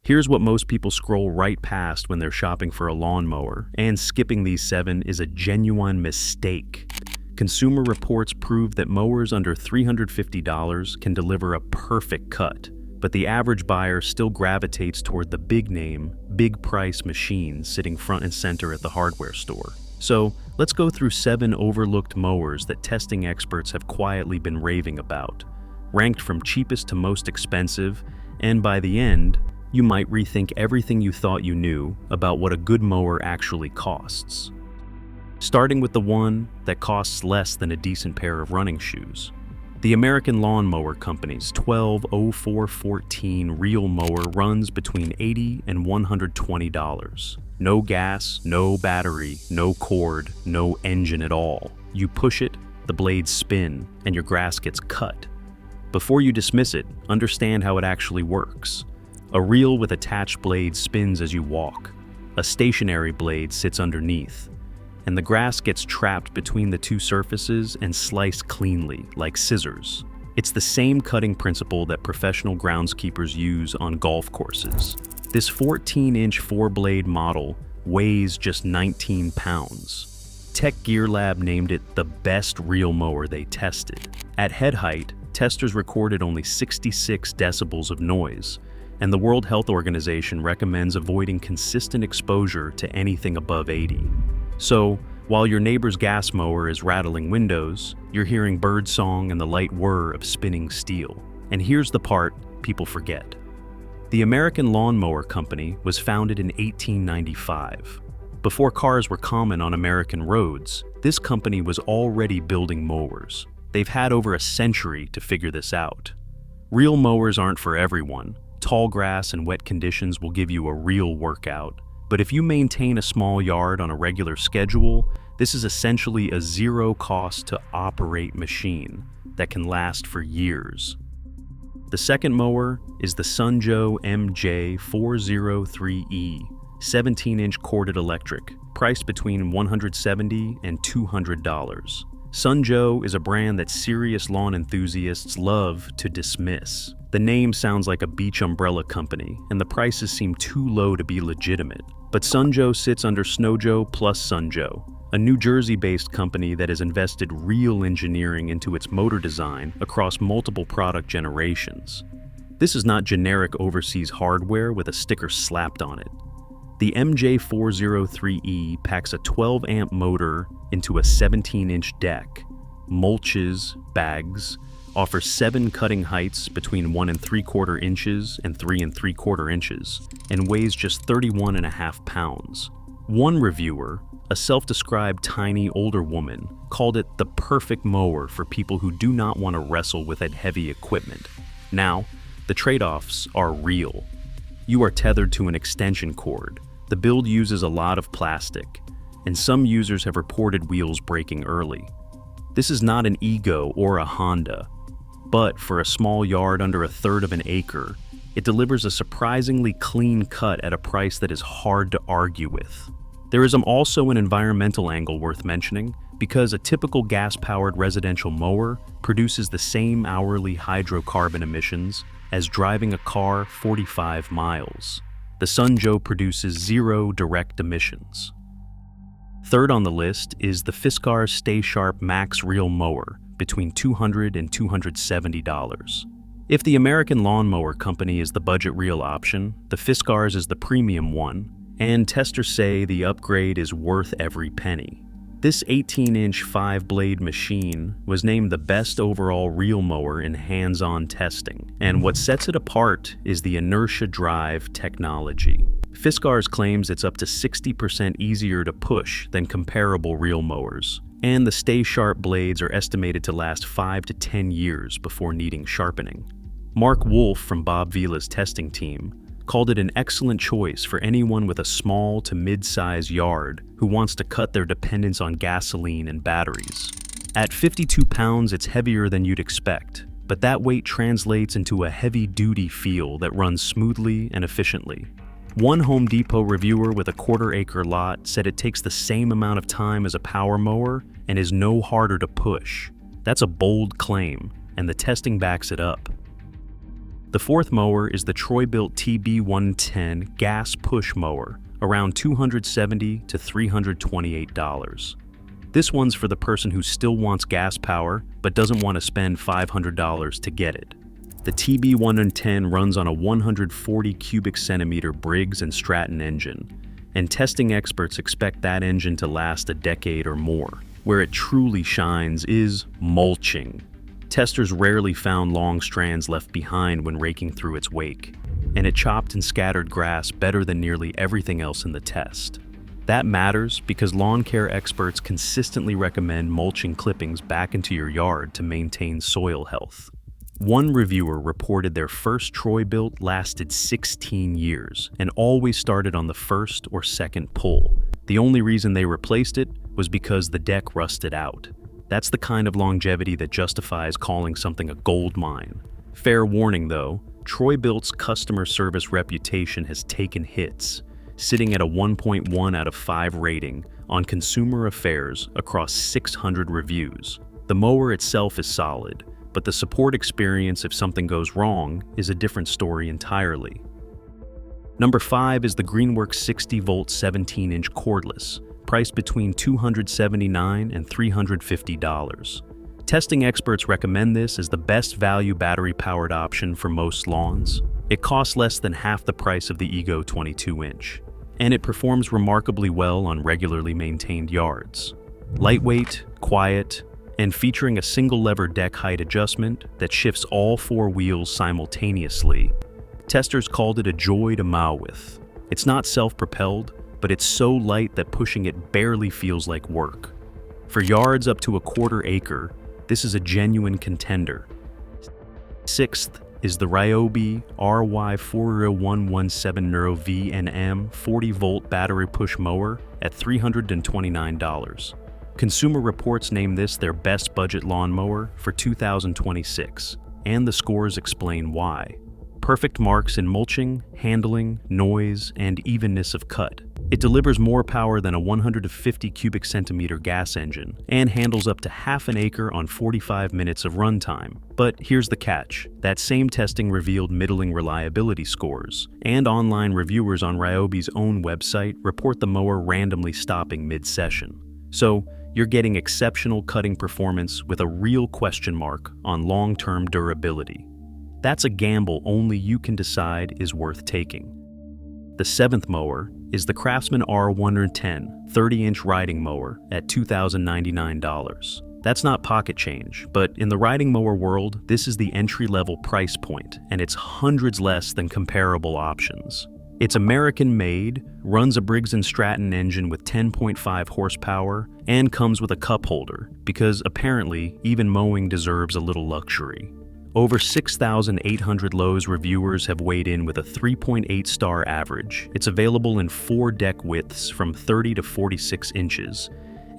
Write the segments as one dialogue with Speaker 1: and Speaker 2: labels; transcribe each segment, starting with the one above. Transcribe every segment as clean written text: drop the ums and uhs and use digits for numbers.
Speaker 1: Here's what most people scroll right past when they're shopping for a lawnmower, and skipping these 7 is a genuine mistake. Consumer Reports prove that mowers under $350 can deliver a perfect cut, but the average buyer still gravitates toward the big-name, big-price machines sitting front and center at the hardware store. So, let's go through 7 overlooked mowers that testing experts have quietly been raving about, ranked from cheapest to most expensive, and by the end, you might rethink everything you thought you knew about what a good mower actually costs. Starting with the one that costs less than a decent pair of running shoes. The American Lawn Mower Company's 120414 reel mower runs between $80 and $120. No gas, no battery, no cord, no engine at all. You push it, the blades spin, and your grass gets cut. Before you dismiss it, understand how it actually works. A reel with attached blades spins as you walk. A stationary blade sits underneath, and the grass gets trapped between the 2 surfaces and sliced cleanly, like scissors. It's the same cutting principle that professional groundskeepers use on golf courses. This 14-inch 4-blade model weighs just 19 pounds. TechGearLab named it the best reel mower they tested. At head height, testers recorded only 66 decibels of noise, and the World Health Organization recommends avoiding consistent exposure to anything above 80. So, while your neighbor's gas mower is rattling windows, you're hearing birdsong and the light whir of spinning steel. And here's the part people forget. The American Lawn Mower Company was founded in 1895. Before cars were common on American roads, this company was already building mowers. They've had over a century to figure this out. Reel mowers aren't for everyone. Tall grass and wet conditions will give you a real workout. But if you maintain a small yard on a regular schedule, this is essentially a zero-cost-to-operate machine that can last for years. The second mower is the Sunjoe MJ403E, 17-inch corded electric, priced between $170 and $200. Sunjoe is a brand that serious lawn enthusiasts love to dismiss. The name sounds like a beach umbrella company, and the prices seem too low to be legitimate. But Sunjoe sits under Snowjoe plus Sunjoe, a New Jersey-based company that has invested real engineering into its motor design across multiple product generations. This is not generic overseas hardware with a sticker slapped on it. The MJ403E packs a 12-amp motor into a 17-inch deck, mulches, bags, offers 7 cutting heights between 1 3/4 inches and 3 3/4 inches, and weighs just 31.5 pounds. One reviewer, a self-described tiny older woman, called it the perfect mower for people who do not want to wrestle with that heavy equipment. Now, the trade-offs are real. You are tethered to an extension cord. The build uses a lot of plastic, and some users have reported wheels breaking early. This is not an Ego or a Honda, but for a small yard under 1/3 of an acre, it delivers a surprisingly clean cut at a price that is hard to argue with. There is also an environmental angle worth mentioning, because a typical gas-powered residential mower produces the same hourly hydrocarbon emissions as driving a car 45 miles. The Sunjoe produces 0 direct emissions. Third on the list is the Fiskars Stay Sharp Max Reel Mower, between $200 and $270. If the American Lawn Mower Company is the budget reel option, the Fiskars is the premium one, and testers say the upgrade is worth every penny. This 18-inch 5-blade machine was named the best overall reel mower in hands-on testing, and what sets it apart is the inertia drive technology. Fiskars claims it's up to 60% easier to push than comparable reel mowers, and the Stay Sharp blades are estimated to last 5 to 10 years before needing sharpening. Mark Wolf from Bob Vila's testing team called it an excellent choice for anyone with a small to mid-size yard who wants to cut their dependence on gasoline and batteries. At 52 pounds, it's heavier than you'd expect, but that weight translates into a heavy-duty feel that runs smoothly and efficiently. One Home Depot reviewer with a 1/4-acre lot said it takes the same amount of time as a power mower and is no harder to push. That's a bold claim, and the testing backs it up. The fourth mower is the Troy-built TB110 gas push mower, around $270 to $328. This one's for the person who still wants gas power but doesn't want to spend $500 to get it. The TB110 runs on a 140 cubic centimeter Briggs & Stratton engine, and testing experts expect that engine to last a decade or more. Where it truly shines is mulching. Testers rarely found long strands left behind when raking through its wake, and it chopped and scattered grass better than nearly everything else in the test. That matters because lawn care experts consistently recommend mulching clippings back into your yard to maintain soil health. One reviewer reported their first Troy-built lasted 16 years and always started on the first or second pull. The only reason they replaced it was because the deck rusted out. That's the kind of longevity that justifies calling something a gold mine. Fair warning though, Troy-built's customer service reputation has taken hits, sitting at a 1.1 out of 5 rating on Consumer Affairs across 600 reviews. The mower itself is solid, but the support experience if something goes wrong is a different story entirely. Number 5 is the Greenworks 60-volt 17-inch cordless, priced between $279 and $350. Testing experts recommend this as the best value battery-powered option for most lawns. It costs less than half the price of the Ego 22-inch, and it performs remarkably well on regularly maintained yards. Lightweight, quiet, and featuring a single-lever deck height adjustment that shifts all 4 wheels simultaneously, testers called it a joy to mow with. It's not self-propelled, but it's so light that pushing it barely feels like work. For yards up to a quarter acre, this is a genuine contender. Sixth is the Ryobi RY40117 Neuro VNM 40-volt battery push mower at $329. Consumer Reports named this their best budget lawnmower for 2026, and the scores explain why. Perfect marks in mulching, handling, noise, and evenness of cut. It delivers more power than a 150 cubic centimeter gas engine and handles up to half an acre on 45 minutes of runtime. But here's the catch. That same testing revealed middling reliability scores, and online reviewers on Ryobi's own website report the mower randomly stopping mid-session. So, you're getting exceptional cutting performance with a real question mark on long-term durability. That's a gamble only you can decide is worth taking. The seventh mower is the Craftsman R110 30-inch riding mower at $2,099. That's not pocket change, but in the riding mower world, this is the entry-level price point, and it's hundreds less than comparable options. It's American-made, runs a Briggs & Stratton engine with 10.5 horsepower, and comes with a cup holder, because apparently even mowing deserves a little luxury. Over 6,800 Lowe's reviewers have weighed in with a 3.8-star average. It's available in 4 deck widths from 30 to 46 inches,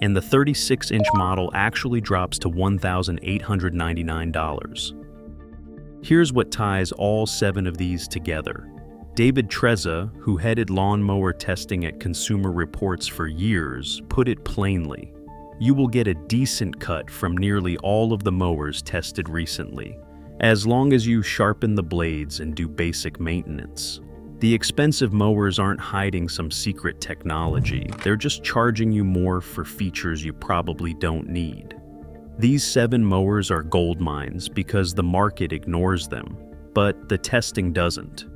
Speaker 1: and the 36-inch model actually drops to $1,899. Here's what ties all 7 of these together. David Trezza, who headed lawnmower testing at Consumer Reports for years, put it plainly. You will get a decent cut from nearly all of the mowers tested recently, as long as you sharpen the blades and do basic maintenance. The expensive mowers aren't hiding some secret technology, they're just charging you more for features you probably don't need. These 7 mowers are gold mines because the market ignores them, but the testing doesn't.